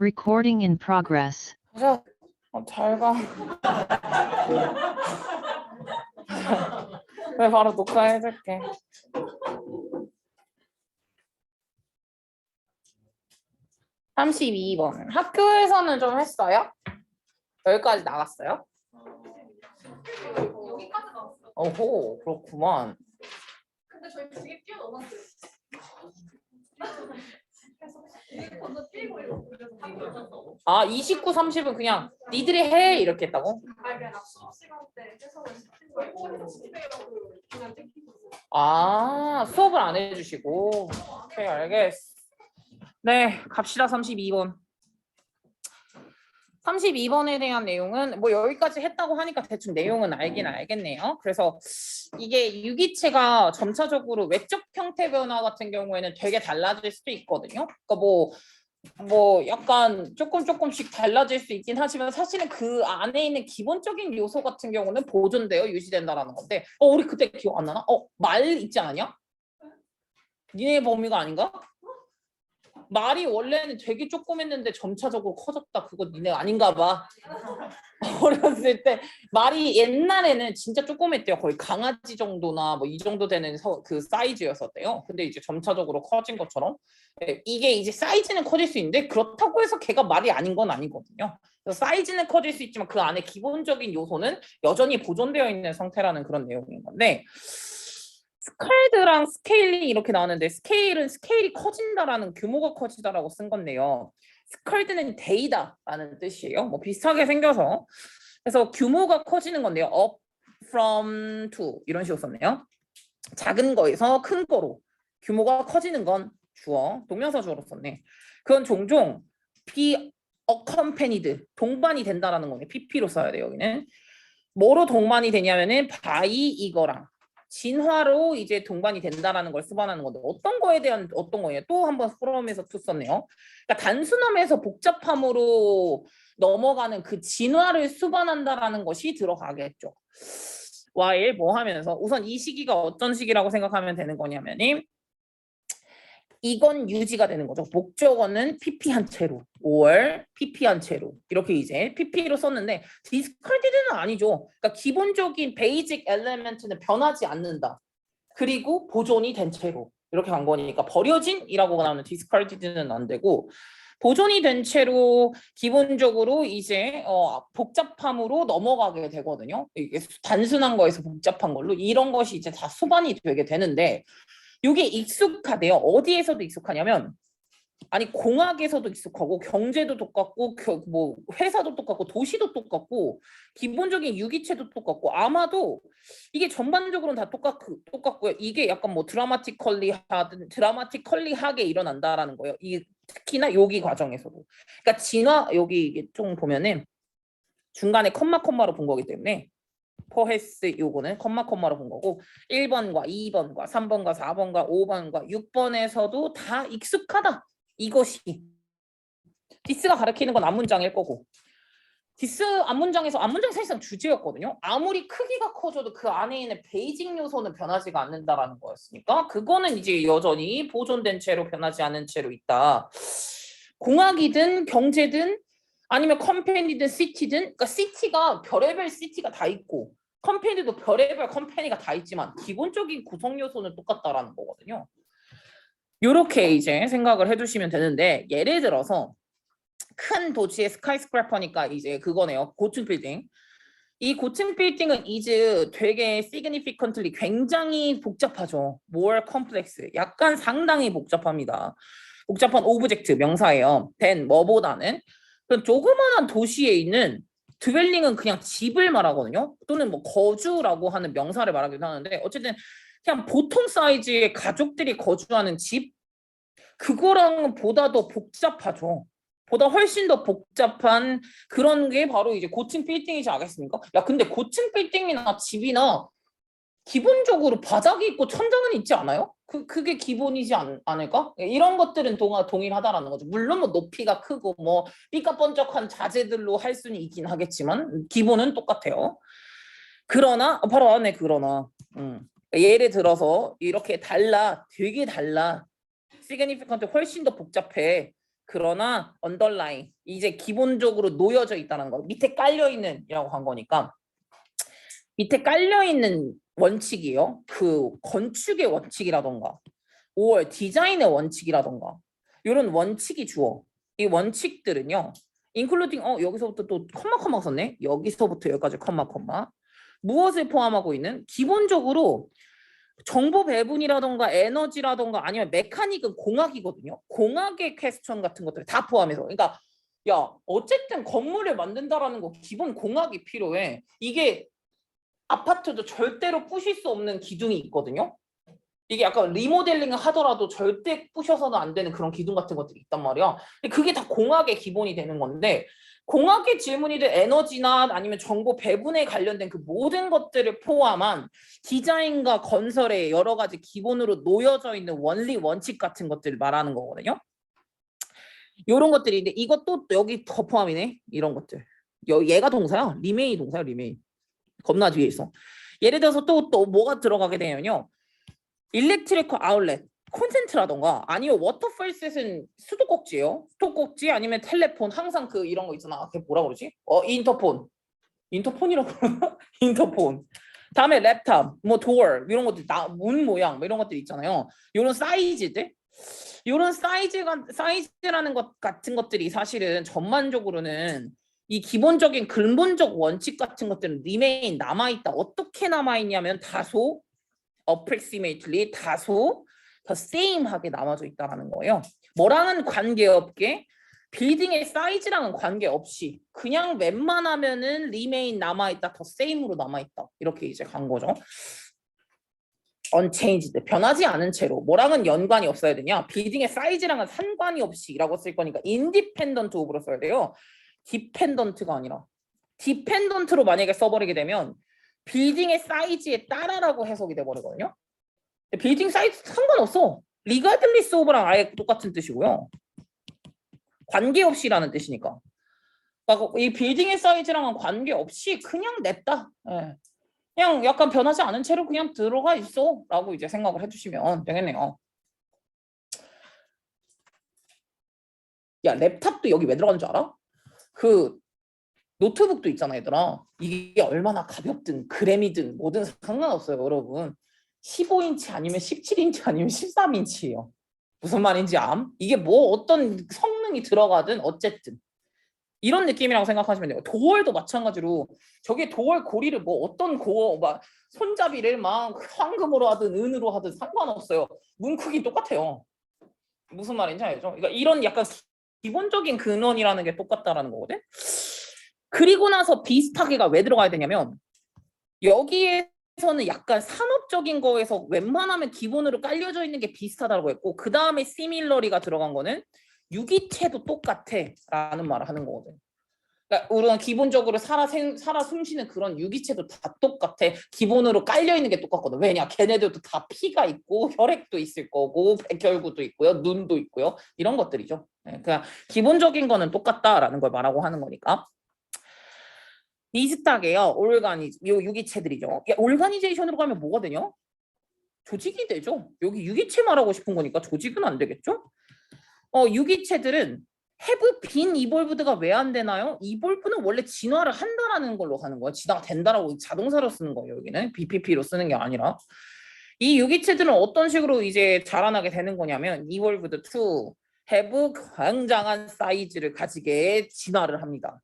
Recording in progress. 자, 잘 가. 네, 바로 녹화해줄게. (32번) 학교에서는 좀 했어요? 여기까지 나갔어요? 여기까지 나왔어. 어호, 그렇구만. 근데 저희 되게 뛰어넘었어요. 되게 건너뛰고 이러고 그래서 바뀌었어. 아, 29, 30은 그냥 니들이 해 이렇게 했다고? 아, 그냥 수업 시간 때 해서 저희 거에서 집에라고 그냥 찍히고 있어요. 아, 수업을 안 해주시고. 오케이, 알겠어. 네, 갑시다. 32번. 32번에 대한 내용은 뭐 여기까지 했다고 하니까 대충 내용은 알긴 알겠네요. 그래서 이게 유기체가 점차적으로 외적 형태 변화 같은 경우에는 되게 달라질 수도 있거든요. 그러니까 뭐 약간 조금씩 달라질 수 있긴 하지만 사실은 그 안에 있는 기본적인 요소 같은 경우는 보존되어 유지된다라는 건데 우리 그때 기억 안 나나? 말 있지 않냐? 니네 범위가 아닌가? 말이 원래는 되게 조그맸는데 점차적으로 커졌다. 그거 니네 아닌가 봐. 어렸을 때 말이 옛날에는 진짜 조그맸대요. 거의 강아지 정도나 뭐 이 정도 되는 그 사이즈였었대요. 근데 이제 점차적으로 커진 것처럼 이게 이제 사이즈는 커질 수 있는데 그렇다고 해서 걔가 말이 아닌 건 아니거든요. 그래서 사이즈는 커질 수 있지만 그 안에 기본적인 요소는 여전히 보존되어 있는 상태라는 그런 내용인 건데 스칼드랑 스케일이 이렇게 나오는데 스케일이 커진다라는 규모가 커지다라고 쓴 건데요. 스칼드는 데이다라는 뜻이에요. 뭐 비슷하게 생겨서 그래서 규모가 커지는 건데요. up from to 이런 식으로 썼네요. 작은 거에서 큰 거로 규모가 커지는 건 주어 동명사 주어로 썼네. 그건 종종 be accompanied 동반이 된다라는 거네. PP로 써야 돼요. 여기는 뭐로 동반이 되냐면은 by 이거랑 진화로 이제 동반이 된다라는 걸 수반하는 건데 어떤 거에 대한 어떤 거예요? 또 한번 from에서 to 썼네요. 그러니까 단순함에서 복잡함으로 넘어가는 그 진화를 수반한다라는 것이 들어가겠죠. while 뭐 하면서 우선 이 시기가 어떤 시기라고 생각하면 되는 거냐면이 이건 유지가 되는 거죠. 목적어는 pp한 채로 5월 pp한 채로 이렇게 이제 pp로 썼는데 discarded는 아니죠. 그러니까 기본적인 베이직 엘레멘트는 변하지 않는다. 그리고 보존이 된 채로 이렇게 간 거니까 버려진이라고 나오는 discarded는 안 되고 보존이 된 채로 기본적으로 이제 복잡함으로 넘어가게 되거든요. 이게 단순한 거에서 복잡한 걸로 이런 것이 이제 다 수반이 되게 되는데 이게 익숙하대요. 어디에서도 익숙하냐면 아니 공학에서도 익숙하고 경제도 똑같고 뭐 회사도 똑같고 도시도 똑같고 기본적인 유기체도 똑같고 아마도 이게 전반적으로는 다 똑같고요. 이게 약간 뭐 드라마티컬리하게 일어난다라는 거예요. 이 특히나 여기 과정에서도. 그러니까 진화 여기 이게 좀 보면은 중간에 컴마로 본 거기 때문에 퍼헤스 요거는 컴마로 본 거고 1번과 2번과 3번과 4번과 5번과 6번에서도 다 익숙하다. 이것이 디스가 가리키는 건 앞문장일 거고 디스 앞문장이 사실상 주제였거든요. 아무리 크기가 커져도 그 안에 있는 베이직 요소는 변하지가 않는다라는 거였으니까 그거는 이제 여전히 보존된 채로 변하지 않은 채로 있다. 공학이든 경제든 아니면 컴퍼니든 시티든 그러니까 시티가 별의별 시티가 다 있고 컴퍼니도 별의별 컴퍼니가 다 있지만 기본적인 구성 요소는 똑같다라는 거거든요. 요렇게 이제 생각을 해두시면 되는데 예를 들어서 큰 도시의 스카이스크래퍼니까 이제 그거네요. 고층 빌딩. 이 고층 빌딩은 이제 되게 significantly 굉장히 복잡하죠. more complex. 약간 상당히 복잡합니다. 복잡한 오브젝트 명사예요. than 뭐보다는 그런 조그만한 도시에 있는 드웰링은 그냥 집을 말하거든요. 또는 뭐 거주라고 하는 명사를 말하기도 하는데 어쨌든 그냥 보통 사이즈의 가족들이 거주하는 집 그거랑 보다 더 복잡하죠. 보다 훨씬 더 복잡한 그런 게 바로 이제 고층 빌딩이지 않겠습니까? 야 근데 고층 빌딩이나 집이나 기본적으로 바닥이 있고 천장은 있지 않아요? 그게 기본이지 않을까? 이런 것들은 동일하다라는 거죠. 물론 뭐 높이가 크고 뭐 삐까뻔쩍한 자재들로 할 수는 있긴 하겠지만 기본은 똑같아요. 그러나 바로 안에 그러나 예를 들어서 이렇게 되게 달라 significant 훨씬 더 복잡해. 그러나 언더라인 이제 기본적으로 놓여져 있다는 거. 밑에 깔려 있는이라고 한 거니까 밑에 깔려 있는 원칙이요. 그 건축의 원칙이라던가 5월 디자인의 원칙이라던가 이런 원칙이 주어. 이 원칙들은요. including 여기서부터 또 컴마 썼네. 여기서부터 여기까지 컴마 무엇을 포함하고 있는 기본적으로 정보 배분이라던가 에너지라던가 아니면 메카닉은 공학이거든요. 공학의 퀘스천 같은 것들 다 포함해서. 그러니까 야 어쨌든 건물을 만든다라는 거 기본 공학이 필요해. 이게 아파트도 절대로 부실 수 없는 기둥이 있거든요. 이게 약간 리모델링을 하더라도 절대 부셔서는 안 되는 그런 기둥 같은 것들이 있단 말이야. 근데 그게 다 공학의 기본이 되는 건데 공학의 질문이든 에너지나 아니면 정보 배분에 관련된 그 모든 것들을 포함한 디자인과 건설의 여러 가지 기본으로 놓여져 있는 원리 원칙 같은 것들을 말하는 거거든요. 이런 것들인데 이것도 여기 더 포함이네. 이런 것들. 얘가 동사야. 리메이 동사야. 리메이. 겁나 뒤에 있어. 예를 들어서 또 뭐가 들어가게 되냐면요. 일렉트리컬 아울렛, 콘센트라던가 아니면 워터펄셋은 수도꼭지예요. 수도꼭지 아니면 텔레폰 항상 그 이런 거 있잖아. 그게 뭐라 그러지? 인터폰. 인터폰이라고 그러나? 인터폰. 다음에 랩탑, 뭐 도어 이런 것들 문 모양 뭐 이런 것들 있잖아요. 이런 사이즈들. 이런 사이즈라는 것 같은 것들이 사실은 전반적으로는 이 기본적인 근본적 원칙 같은 것들은 리메인 남아있다. 어떻게 남아있냐면 다소 approximately 다소 더 same하게 남아져 있다라는 거예요. 뭐랑은 관계없게 빌딩의 사이즈랑은 관계없이 그냥 웬만하면은 remain 남아있다. 더 same으로 남아있다. 이렇게 이제 간 거죠. unchanged 변하지 않은 채로 뭐랑은 연관이 없어야 되냐? 빌딩의 사이즈랑은 상관이 없이라고 쓸 거니까 independent of로 써야 돼요. dependent가 아니라 dependent로 만약에 써버리게 되면 빌딩의 사이즈에 따라라고 해석이 돼버리거든요. 빌딩 사이즈 상관없어. regardless of랑 아예 똑같은 뜻이고요. 관계없이라는 뜻이니까. 그러니까 이 빌딩의 사이즈랑은 관계없이 그냥 냈다. 예. 그냥 약간 변하지 않은 채로 그냥 들어가 있어 라고 이제 생각을 해주시면 되겠네요. 야 랩탑도 여기 왜 들어가는 줄 알아? 그 노트북도 있잖아 얘들아. 이게 얼마나 가볍든 그램이든 뭐든 상관없어요 여러분. 15인치 아니면 17인치 아니면 13인치예요. 무슨 말인지 암? 이게 뭐 어떤 성능이 들어가든 어쨌든 이런 느낌이라고 생각하시면 돼요. 도어도 마찬가지로 저게 도어 고리를 뭐 어떤 막 손잡이를 막 황금으로 하든 은으로 하든 상관없어요. 문 크기 똑같아요. 무슨 말인지 알죠? 그러니까 이런 약간 기본적인 근원이라는 게 똑같다라는 거거든. 그리고 나서 비슷하게가 왜 들어가야 되냐면 여기에서는 약간 산업적인 거에서 웬만하면 기본으로 깔려져 있는 게 비슷하다고 했고 그 다음에 similarly가 들어간 거는 유기체도 똑같아 라는 말을 하는 거거든. 그러니까 우리가 기본적으로 살아 숨쉬는 그런 유기체도 다 똑같아. 기본으로 깔려 있는 게 똑같거든. 왜냐? 걔네들도 다 피가 있고 혈액도 있을 거고 백혈구도 있고요. 눈도 있고요. 이런 것들이죠. 그러니까 기본적인 거는 똑같다라는 걸 말하고 하는 거니까. 비슷하게요. 유기체들이죠. 올가니제이션으로 가면 뭐가 되냐? 조직이 되죠. 여기 유기체 말하고 싶은 거니까 조직은 안 되겠죠? 유기체들은 have been evolved가 왜 안 되나요? evolve는 원래 진화를 한다라는 걸로 가는 거예요. 진화가 된다라고 자동사로 쓰는 거예요. 여기는 BPP로 쓰는 게 아니라. 이 유기체들은 어떤 식으로 이제 자라나게 되는 거냐면 evolved to have 굉장한 사이즈를 가지게 진화를 합니다.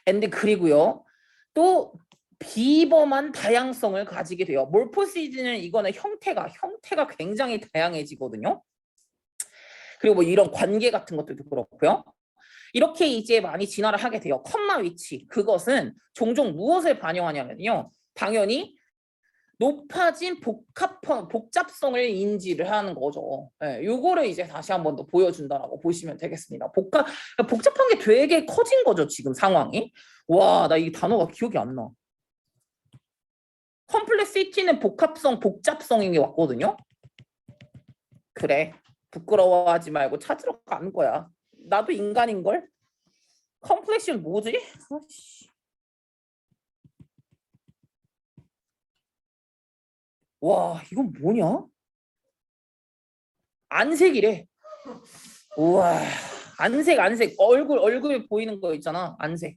and 그리고요. 또 비범한 다양성을 가지게 돼요. 몰포시즈는 이거는 형태가 굉장히 다양해지거든요. 그리고 뭐 이런 관계 같은 것들도 그렇고요. 이렇게 이제 많이 진화를 하게 돼요. 컴마 위치 그것은 종종 무엇을 반영하냐면요. 당연히 높아진 복잡성을 인지를 하는 거죠. 요거를 이제 다시 한번 더 보여준다라고 보시면 되겠습니다. 복잡한 게 되게 커진 거죠. 지금 상황이. 와, 나 이 단어가 기억이 안 나. 컴플렉시티는 복잡성인 게 왔거든요. 그래. 부끄러워하지 말고 찾으러 가는 거야. 나도 인간인걸? 컴플렉션 뭐지? 와, 이건 뭐냐? 안색이래. 우와. 안색 얼굴 보이는 거 있잖아. 안색.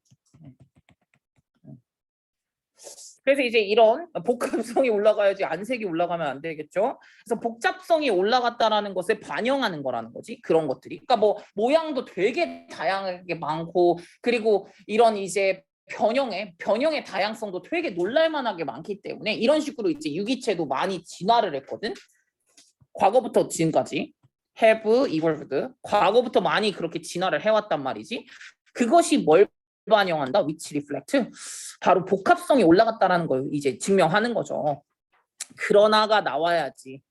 그래서 이제 이런 복합성이 올라가야지 안색이 올라가면 안 되겠죠. 그래서 복잡성이 올라갔다라는 것을 반영하는 거라는 거지. 그런 것들이. 그러니까 뭐 모양도 되게 다양하게 많고 그리고 이런 이제 변형의 다양성도 되게 놀랄만하게 많기 때문에 이런 식으로 이제 유기체도 많이 진화를 했거든. 과거부터 지금까지 have evolved. 과거부터 많이 그렇게 진화를 해왔단 말이지. 그것이 뭘 반영한다? which reflect. 바로 복합성이 올라갔다라는 걸 이제 증명하는 거죠. 그러나가 나와야지.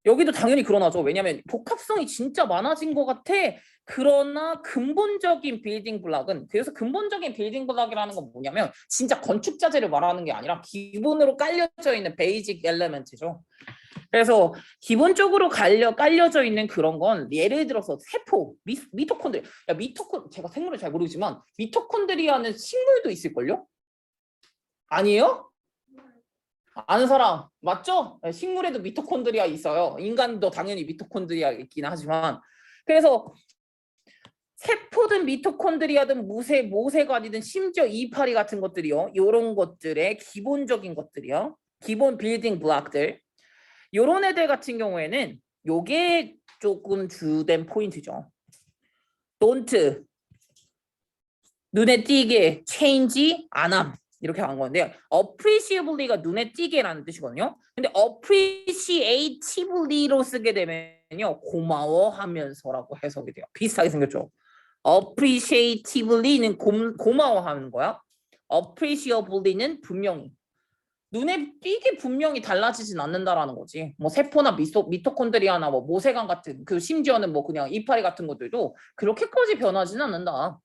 여기도 당연히 그러나죠. 왜냐하면 복합성이 진짜 많아진 것 같아. 그러나 근본적인 빌딩 블록은 그래서 근본적인 빌딩 블록이라는 건 뭐냐면 진짜 건축 자재를 말하는 게 아니라 기본으로 깔려져 있는 베이직 엘레멘트죠. 그래서 기본적으로 깔려져 있는 그런 건 예를 들어서 세포, 미토콘드리아. 제가 생물을 잘 모르지만 미토콘드리아는 식물도 있을걸요? 아니에요? 아는 사람 맞죠? 네, 식물에도 미토콘드리아 있어요. 인간도 당연히 미토콘드리아 있긴 하지만 그래서 세포든 미토콘드리아든 모세관이든 심지어 이파리 같은 것들이요. 이런 것들의 기본적인 것들이요. 기본 빌딩 블록들. 요런 애들 같은 경우에는 요게 조금 주된 포인트죠. don't 눈에 띄게 change 안함 이렇게 한 건데 appreciably가 눈에 띄게라는 뜻이거든요. 근데 appreciatively로 쓰게 되면요 고마워하면서라고 해석이 돼요. 비슷하게 생겼죠. appreciatively는 고마워하는 거야. appreciably는 분명히 눈에 띄게 분명히 달라지진 않는다라는 거지. 뭐 세포나 미토콘드리아나 뭐 모세관 같은 그 심지어는 뭐 그냥 이파리 같은 것들도 그렇게까지 변하지는 않는다.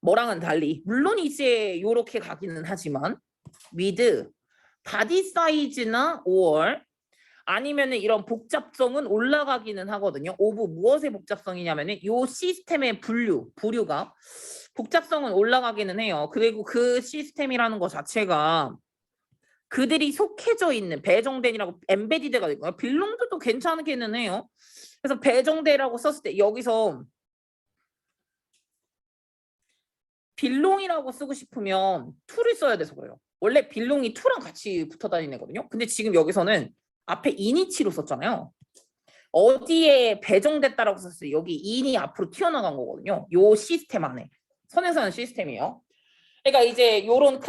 뭐랑은 달리 물론 이제 요렇게 가기는 하지만 with 바디 사이즈나 or 아니면은 이런 복잡성은 올라가기는 하거든요. 오브 무엇의 복잡성이냐면은 요 시스템의 부류가 복잡성은 올라가기는 해요. 그리고 그 시스템이라는 것 자체가 그들이 속해져 있는 배정된이라고 엠베디드가 되고요. 빌롱드도 괜찮기는 해요. 그래서 배정대라고 썼을 때 여기서 빌롱이라고 쓰고 싶으면 to를 써야 돼서 그래요. 원래 빌롱이 to랑 같이 붙어 다니는 애거든요. 근데 지금 여기서는 앞에 in이치로 썼잖아요. 어디에 배정됐다라고 썼어요. 여기 in이 앞으로 튀어나간 거거든요. 요 시스템 안에. 선에서는 시스템이에요. 그러니까 이제 요런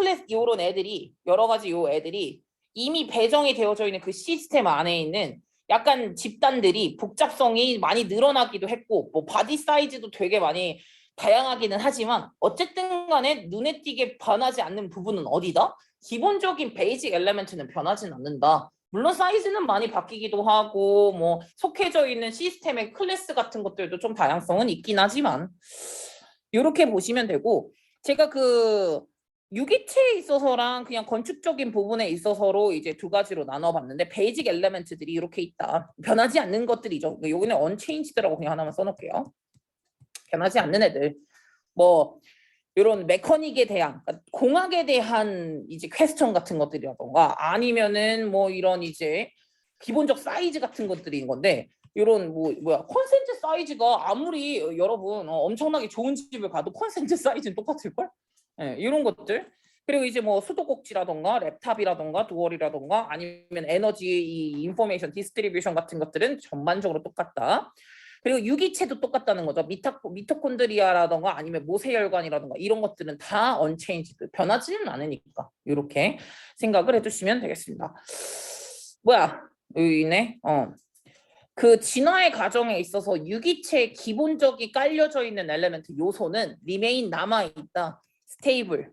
애들이 여러 가지 요 애들이 이미 배정이 되어져 있는 그 시스템 안에 있는 약간 집단들이 복잡성이 많이 늘어나기도 했고 뭐 바디 사이즈도 되게 많이 다양하기는 하지만 어쨌든 간에 눈에 띄게 변하지 않는 부분은 어디다? 기본적인 베이직 엘레멘트는 변하진 않는다. 물론 사이즈는 많이 바뀌기도 하고 뭐 속해져 있는 시스템의 클래스 같은 것들도 좀 다양성은 있긴 하지만 이렇게 보시면 되고 제가 그 유기체에 있어서랑 그냥 건축적인 부분에 있어서로 이제 두 가지로 나눠봤는데 베이직 엘레멘트들이 이렇게 있다. 변하지 않는 것들이죠. 여기는 unchanged라고 그냥 하나만 써놓을게요. 변하지 않는 애들. 뭐 이런 메커닉에 대한 그러니까 공학에 대한 이제 퀘스천 같은 것들이라던가 아니면은 뭐 이런 이제 기본적 사이즈 같은 것들인 건데 이런 컨센트 사이즈가 아무리 여러분 엄청나게 좋은 집을 가도 컨센트 사이즈는 똑같을걸? 네, 이런 것들 그리고 이제 뭐 수도꼭지라던가 랩탑이라던가 도어리라던가 아니면 에너지 이 인포메이션 디스트리뷰션 같은 것들은 전반적으로 똑같다. 그리고 유기체도 똑같다는 거죠. 미토콘드리아라던가 아니면 모세혈관이라던가 이런 것들은 다 unchanged 변하지는 않으니까 이렇게 생각을 해주시면 되겠습니다. 여기 있네. 그 진화의 과정에 있어서 유기체의 기본적이 깔려져 있는 엘레멘트 요소는 remain 남아있다. stable.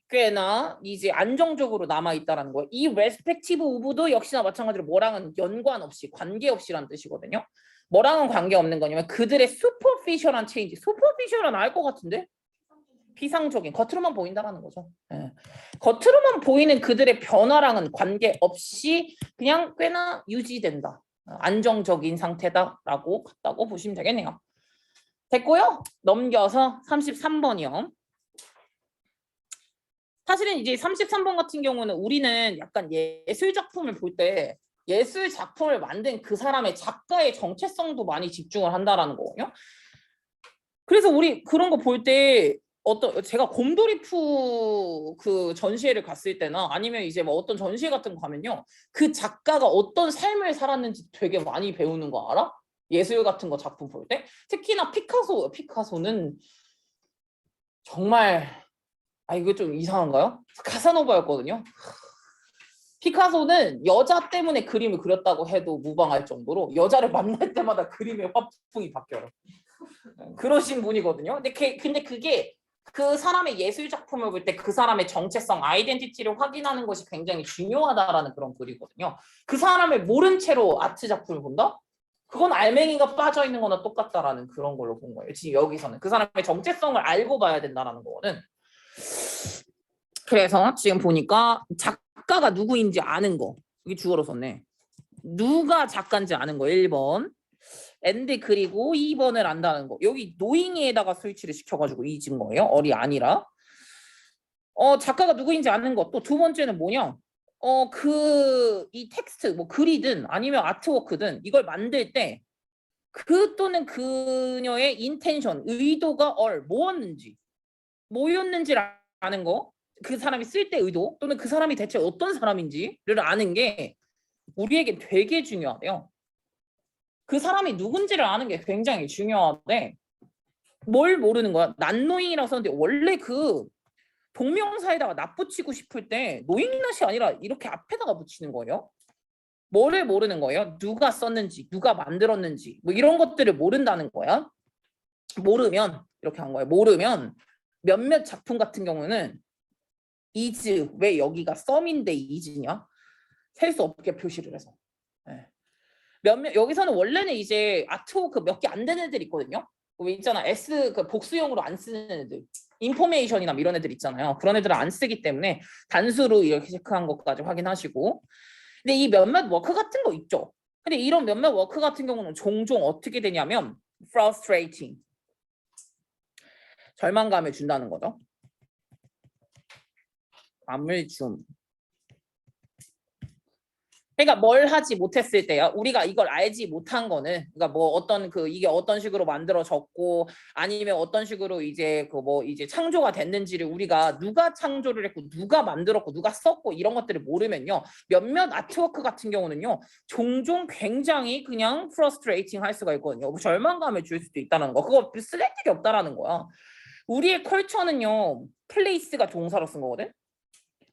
꽤나 이제 안정적으로 남아있다라는 거예요. 이 respective of도 역시나 마찬가지로 뭐랑은 연관없이 관계없이라는 뜻이거든요. 뭐랑은 관계없는 거냐면 그들의 superficial한 change. superficial은 알 것 같은데? 비상적인 겉으로만 보인다라는 거죠. 네. 겉으로만 보이는 그들의 변화랑은 관계없이 그냥 꽤나 유지된다. 안정적인 상태다라고 같다고 보시면 되겠네요. 됐고요. 넘겨서 33번이요. 사실은 이제 33번 같은 경우는 우리는 약간 예술 작품을 볼 때 예술 작품을 만든 그 사람의 작가의 정체성도 많이 집중을 한다라는 거거든요. 그래서 우리 그런 거 볼 때 제가 곰돌이푸 그 전시회를 갔을 때나 아니면 이제 뭐 어떤 전시회 같은 거 가면요. 그 작가가 어떤 삶을 살았는지 되게 많이 배우는 거 알아? 예술 같은 거 작품 볼 때. 특히나 피카소는 정말 이거 좀 이상한가요? 카사노바였거든요. 피카소는 여자 때문에 그림을 그렸다고 해도 무방할 정도로 여자를 만날 때마다 그림의 화풍이 바뀌어요. 그러신 분이거든요. 근데 그게 그 사람의 예술 작품을 볼 때 그 사람의 정체성, 아이덴티티를 확인하는 것이 굉장히 중요하다라는 그런 글이거든요. 그 사람을 모른 채로 아트 작품을 본다? 그건 알맹이가 빠져 있는 거나 똑같다라는 그런 걸로 본 거예요. 지금 여기서는 그 사람의 정체성을 알고 봐야 된다라는 거거든. 그래서 지금 보니까 작가가 누구인지 아는 거. 여기 주어로 썼네. 누가 작가인지 아는 거 1번. and 그리고 2번을 안다는 거. 여기 노잉에다가 스위치를 시켜가지고 잊은 거예요. 어리 아니라. 작가가 누구인지 아는 거. 또 두 번째는 뭐냐? 이 텍스트, 뭐 글이든 아니면 아트워크든 이걸 만들 때 또는 그녀의 인텐션, 의도가 뭐였는지를 아는 거. 그 사람이 쓸 때 의도 또는 그 사람이 대체 어떤 사람인지를 아는 게 우리에게 되게 중요하대요. 그 사람이 누군지를 아는 게 굉장히 중요한데 뭘 모르는 거야? 난노잉이라고 썼는데 원래 그 동명사에다가 낫 붙이고 싶을 때 노잉낫이 아니라 이렇게 앞에다가 붙이는 거예요. 뭐를 모르는 거예요? 누가 썼는지, 누가 만들었는지 뭐 이런 것들을 모른다는 거야. 모르면 이렇게 한 거예요. 모르면 몇몇 작품 같은 경우는 is 왜 여기가 썸인데 is냐? 셀 수 없게 표시를 해서. 네. 여기서는 원래는 이제 아트워크 몇 개 안 되는 애들 있거든요. 왜 있잖아 S 그 복수형으로 안 쓰는 애들, 인포메이션이나 이런 애들 있잖아요. 그런 애들은 안 쓰기 때문에 단수로 이렇게 체크한 것까지 확인하시고. 근데 이 몇몇 워크 같은 거 있죠. 근데 이런 몇몇 워크 같은 경우는 종종 어떻게 되냐면 frustrating, 절망감을 준다는 거죠. 감을 줌. 그러니까 뭘 하지 못했을 때요. 우리가 이걸 알지 못한 거는, 그러니까 뭐 어떤 이게 어떤 식으로 만들어졌고 아니면 어떤 식으로 이제 이제 창조가 됐는지를 우리가 누가 창조를 했고 누가 만들었고 누가 썼고 이런 것들을 모르면요. 몇몇 아트워크 같은 경우는요. 종종 굉장히 그냥 frustrating 할 수가 있거든요. 절망감을 줄 수도 있다는 거. 그거 쓸 일이 없다라는 거야. 우리의 컬처는요. 플레이스가 동사로 쓴 거거든.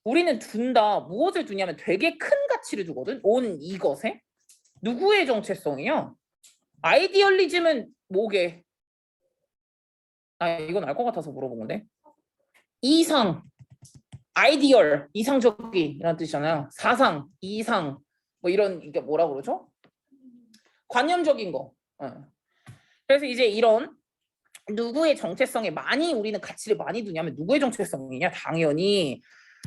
우리는 둔다. 무엇을 두냐면 되게 큰 가치를 두거든. 온 이것에. 누구의 정체성이야? 아이디얼리즘은 뭐게? 이건 알 것 같아서 물어본 건데. 이상, 아이디얼, 이상적인 이런 뜻이잖아요. 사상, 이상, 뭐 이런 이게 뭐라 그러죠? 관념적인 거. 그래서 이제 이런 누구의 정체성에 우리는 가치를 많이 두냐면 누구의 정체성이냐? 당연히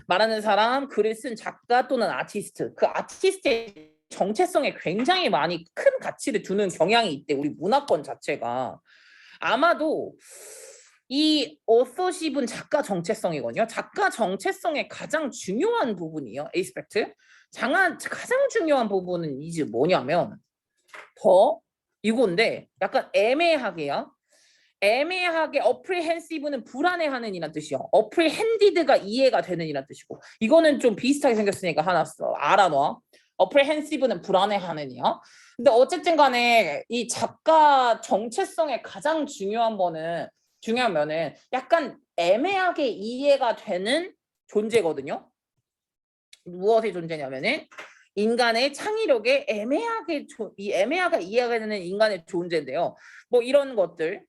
말하는 사람, 글을 쓴 작가 또는 아티스트. 그 아티스트의 정체성에 굉장히 많이 큰 가치를 두는 경향이 있대. 우리 문화권 자체가. 아마도 이 authorship은 작가 정체성이거든요. 작가 정체성의 가장 중요한 부분이에요. 에이스펙트. 가장 중요한 부분은 이제 뭐냐면 이건데 약간 애매하게요. 애매하게 apprehensive는 불안해하는 이란 뜻이요. apprehended가 이해가 되는 이란 뜻이고 이거는 좀 비슷하게 생겼으니까 하나 알아놔. apprehensive는 불안해하는 이요. 근데 어쨌든 간에 이 작가 정체성의 가장 중요한 면은 약간 애매하게 이해가 되는 존재거든요. 무엇의 존재냐면은 인간의 창의력에 애매하게 이해가 되는 인간의 존재인데요. 뭐 이런 것들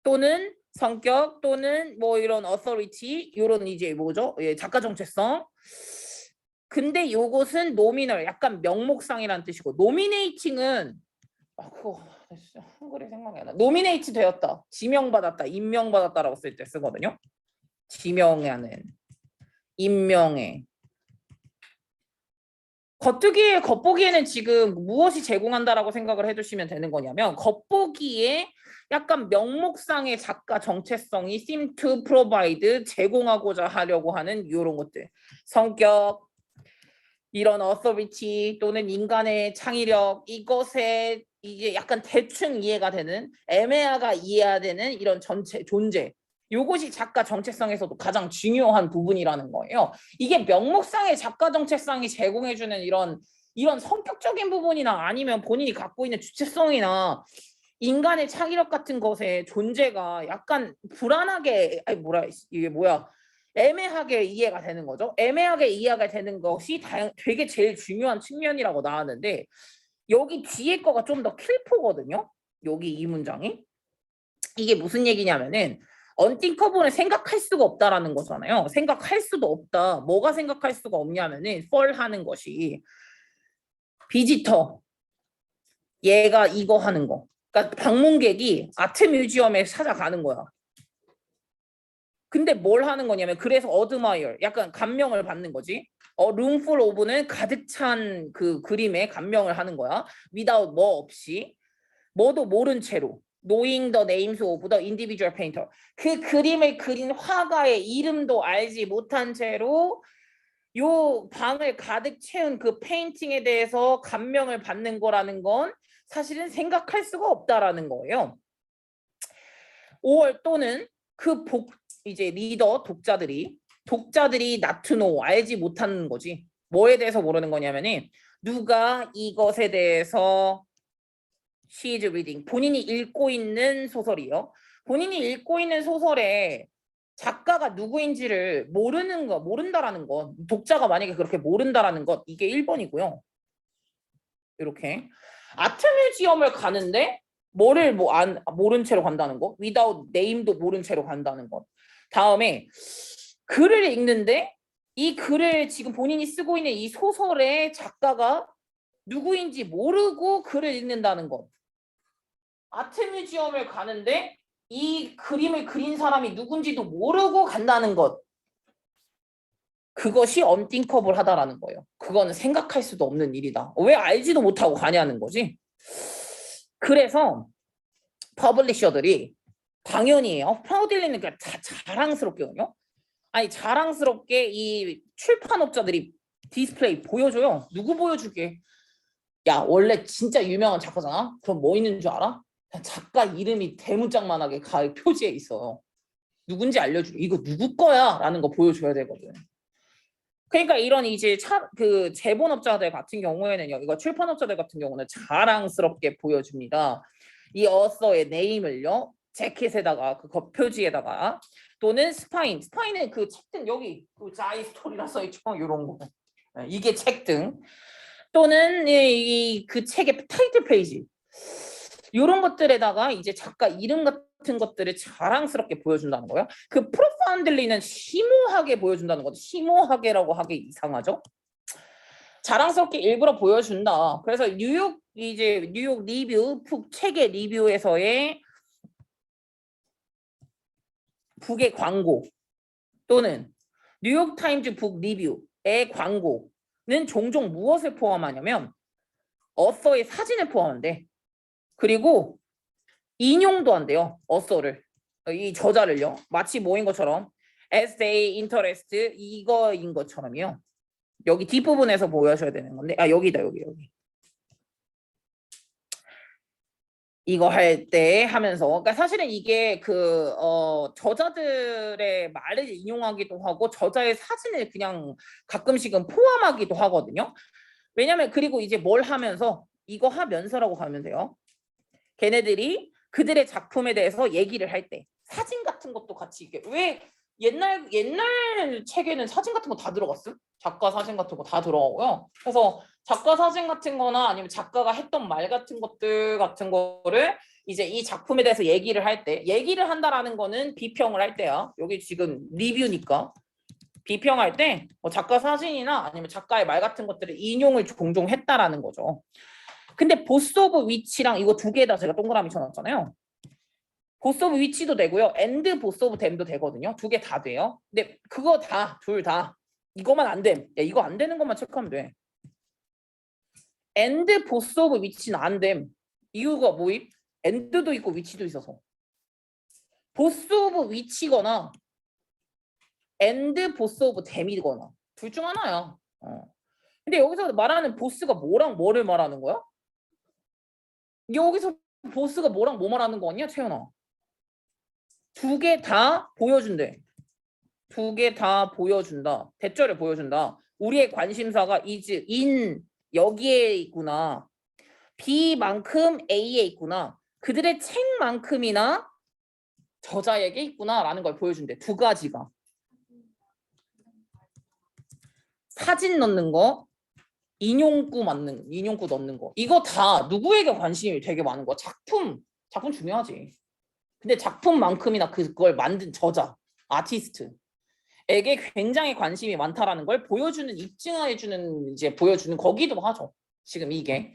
또는 성격 또는 뭐 이런 authority 이런 이제 뭐죠? 작가 정체성. 근데 요것은 노미널 약간 명목상이라는 뜻이고 nominating은 그거 한글에 생각이 안 나. nominate 되었다, 지명받았다, 임명받았다라고 쓸 때 쓰거든요. 지명하는, 임명해. 겉보기에는 지금 무엇이 제공한다라고 생각을 해주시면 되는 거냐면 겉보기에 약간 명목상의 작가 정체성이 seem to provide 제공하고자 하려고 하는 이런 것들. 성격, 이런 authority 또는 인간의 창의력 이것에 이게 약간 대충 이해가 되는 애매하가 이해해야 되는 이런 전체 존재. 요것이 작가 정체성에서도 가장 중요한 부분이라는 거예요. 이게 명목상의 작가 정체성이 제공해주는 이런 성격적인 부분이나 아니면 본인이 갖고 있는 주체성이나 인간의 창의력 같은 것의 존재가 약간 불안하게 아니 뭐라 이게 뭐야 애매하게 이해가 되는 거죠. 애매하게 이해가 되는 것이 되게 제일 중요한 측면이라고 나왔는데 여기 뒤에 거가 좀 더 킬포거든요. 여기 이 문장이 이게 무슨 얘기냐면은 언띵커블은 생각할 수가 없다라는 거잖아요. 생각할 수도 없다. 뭐가 생각할 수가 없냐면은 펄 하는 것이 비지터 얘가 이거 하는 거. 그러니까 방문객이 아트 뮤지엄에 찾아가는 거야. 근데 뭘 하는 거냐면 그래서 어드마이어 약간 감명을 받는 거지. 룸풀 오브는 가득 찬 그 그림에 감명을 하는 거야. without 뭐 없이 뭐도 모른 채로 knowing the names of the individual painter 그 그림을 그린 화가의 이름도 알지 못한 채로 요 방을 가득 채운 그 페인팅에 대해서 감명을 받는 거라는 건 사실은 생각할 수가 없다라는 거예요. 5월 또는 이제 리더 독자들이 not to know 알지 못하는 거지. 뭐에 대해서 모르는 거냐면은 누가 이것에 대해서 she is reading 본인이 읽고 있는 소설이요. 본인이 읽고 있는 소설에 작가가 누구인지를 모른다라는 것. 독자가 만약에 그렇게 모른다라는 것 이게 1번이고요. 이렇게 아트 뮤지엄을 가는데 뭐를 모른 채로 간다는 거. without name도 모른 채로 간다는 것. 다음에 글을 읽는데 이 글을 지금 본인이 쓰고 있는 이 소설의 작가가 누구인지 모르고 글을 읽는다는 것. 아트 뮤지엄을 가는데 이 그림을 그린 사람이 누군지도 모르고 간다는 것. 그것이 언띵커블하다라는 거예요. 그거는 생각할 수도 없는 일이다. 왜 알지도 못하고 가냐는 거지. 그래서 퍼블리셔들이 당연히요. 프라우딜리는 그냥 자랑스럽게요. 아니 자랑스럽게 이 출판업자들이 디스플레이 보여줘요. 누구 보여줄게? 야 원래 진짜 유명한 작가잖아. 그럼 뭐 있는 줄 알아? 작가 이름이 대문짝만하게 표지에 있어요. 누군지 알려주고 이거 누구 거야? 라는 거 보여줘야 되거든. 그러니까 이런 이제 그 제본업자들 같은 경우에는요. 이거 출판업자들 같은 경우는 자랑스럽게 보여줍니다. 이 어서의 네임을요. 재킷에다가 그 겉표지에다가 또는 스파인은 그 책등 여기 그 자이 스토리라 써있죠. 이런 거. 이게 책등 또는 그 책의 타이틀 페이지 이런 것들에다가 이제 작가 이름 같은 것들을 자랑스럽게 보여준다는 거예요. 그 프로파운들리는 심오하게 보여준다는 거죠. 심오하게라고 하기 이상하죠. 자랑스럽게 일부러 보여준다. 그래서 뉴욕 리뷰 책의 리뷰에서의 북의 광고 또는 뉴욕타임즈 북 리뷰의 광고는 종종 무엇을 포함하냐면 어서의 사진을 포함한대. 그리고 인용도 한대요. 어서를. 이 저자를요. 마치 뭐인 것처럼 as they interest 이거인 것처럼요. 여기 뒷부분에서 보여줘야 되는 건데 여기다 여기 이거 할 때 하면서 그러니까 사실은 이게 그 저자들의 말을 인용하기도 하고 저자의 사진을 그냥 가끔씩은 포함하기도 하거든요. 왜냐면 그리고 이제 뭘 하면서 이거 하면서라고 가면 돼요. 걔네들이 그들의 작품에 대해서 얘기를 할 때 사진 같은 것도 같이 이게 왜 옛날 책에는 사진 같은 거 다 들어갔음? 작가 사진 같은 거 다 들어가고요. 그래서 작가 사진 같은 거나 아니면 작가가 했던 말 같은 것들 같은 거를 이제 이 작품에 대해서 얘기를 할 때 얘기를 한다라는 거는 비평을 할 때야. 여기 지금 리뷰니까 비평할 때 뭐 작가 사진이나 아니면 작가의 말 같은 것들을 인용을 종종 했다라는 거죠. 근데 보스 오브 위치랑 이거 두 개에다 제가 동그라미 쳐놨잖아요. 보스 오브 위치도 되고요. 엔드 보스 오브 댐도 되거든요. 두 개 다 돼요. 근데 그거 둘 다 이거만 안 됨. 야, 이거 안 되는 것만 체크하면 돼. 엔드 보스 오브 위치는 안 됨. 이유가 뭐임? 엔드도 있고 위치도 있어서. 보스 오브 위치거나 엔드 보스 오브 댐이거나 둘 중 하나야. 근데 여기서 말하는 보스가 뭐랑 뭐를 말하는 거야? 여기서 보스가 뭐랑 뭐 말하는 거 아니야, 채연아? 두 개 다 보여준대. 두 개 다 보여준다. 대절을 보여준다. 우리의 관심사가 is in 여기에 있구나. B만큼 A에 있구나. 그들의 책만큼이나 저자에게 있구나라는 걸 보여준대. 두 가지가. 사진 넣는 거, 인용구 넣는 거. 이거 다 누구에게 관심이 되게 많은 거야. 작품 중요하지. 근데 작품만큼이나 그걸 만든 저자, 아티스트에게 굉장히 관심이 많다라는 걸 보여주는, 입증해주는, 이제 보여주는 거기도 하죠. 지금 이게.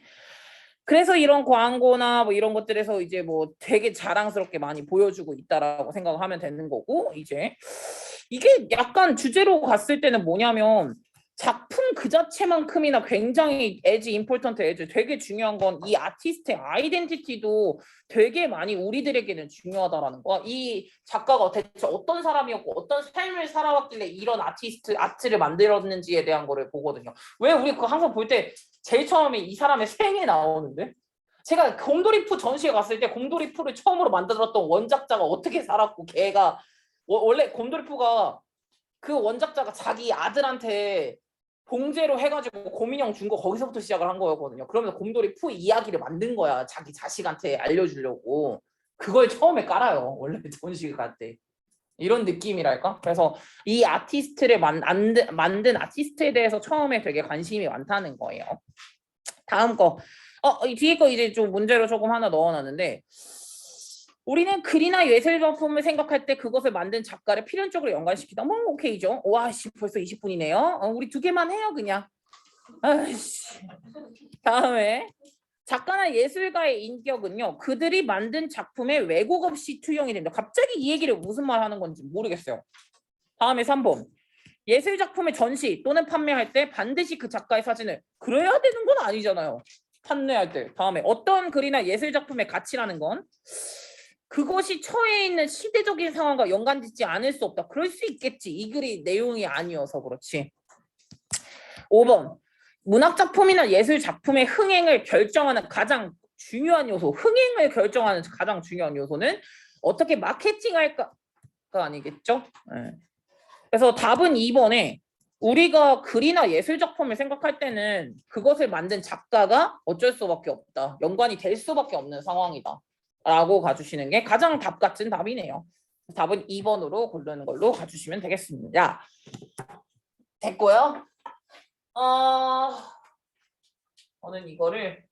그래서 이런 광고나 뭐 이런 것들에서 이제 뭐 되게 자랑스럽게 많이 보여주고 있다라고 생각하면 되는 거고, 이제 이게 약간 주제로 갔을 때는 뭐냐면 작품 그 자체만큼이나 굉장히 as important as 되게 중요한 건 이 아티스트의 아이덴티티도 되게 많이 우리들에게는 중요하다라는 거야. 이 작가가 대체 어떤 사람이었고 어떤 삶을 살아왔길래 이런 아트를 만들었는지에 대한 거를 보거든요. 왜 우리 그거 항상 볼 때 제일 처음에 이 사람의 생애 나오는데, 제가 곰돌이푸 전시회 갔을 때 곰돌이푸를 처음으로 만들었던 원작자가 어떻게 살았고, 걔가 원래 곰돌이푸가 그 원작자가 자기 아들한테 봉제로 해가지고 곰인형 준 거 거기서부터 시작을 한 거였거든요. 그러면서 곰돌이푸 이야기를 만든 거야. 자기 자식한테 알려주려고. 그걸 처음에 깔아요. 원래 전시회 갈 때. 이런 느낌이랄까? 그래서 이 아티스트를 만든 아티스트에 대해서 처음에 되게 관심이 많다는 거예요. 다음 거. 이 뒤에 거 이제 좀 문제로 조금 하나 넣어놨는데, 우리는 글이나 예술 작품을 생각할 때 그것을 만든 작가를 필연적으로 연관시키다. 뭐 오케이죠. 와, 벌써 20분이네요. 우리 두 개만 해요, 그냥. 아이씨. 다음에 작가나 예술가의 인격은요, 그들이 만든 작품에 왜곡 없이 투영이 됩니다. 갑자기 이 얘기를 무슨 말 하는 건지 모르겠어요. 다음에 3번. 예술 작품의 전시 또는 판매할 때 반드시 그 작가의 사진을 그려야 되는 건 아니잖아요. 판매할 때. 다음에 어떤 글이나 예술 작품의 가치라는 건 그것이 처해 있는 시대적인 상황과 연관짓지 않을 수 없다. 그럴 수 있겠지. 이 글이 내용이 아니어서 그렇지. 5번. 문학작품이나 예술작품의 흥행을 결정하는 가장 중요한 요소, 흥행을 결정하는 가장 중요한 요소는 어떻게 마케팅할까가 아니겠죠? 네. 그래서 답은 2번에 우리가 글이나 예술작품을 생각할 때는 그것을 만든 작가가 어쩔 수밖에 없다. 연관이 될 수밖에 없는 상황이다. 라고 가주시는 게 가장 답 같은 답이네요. 답은 2번으로 고르는 걸로 가주시면 되겠습니다. 됐고요. 저는 이거를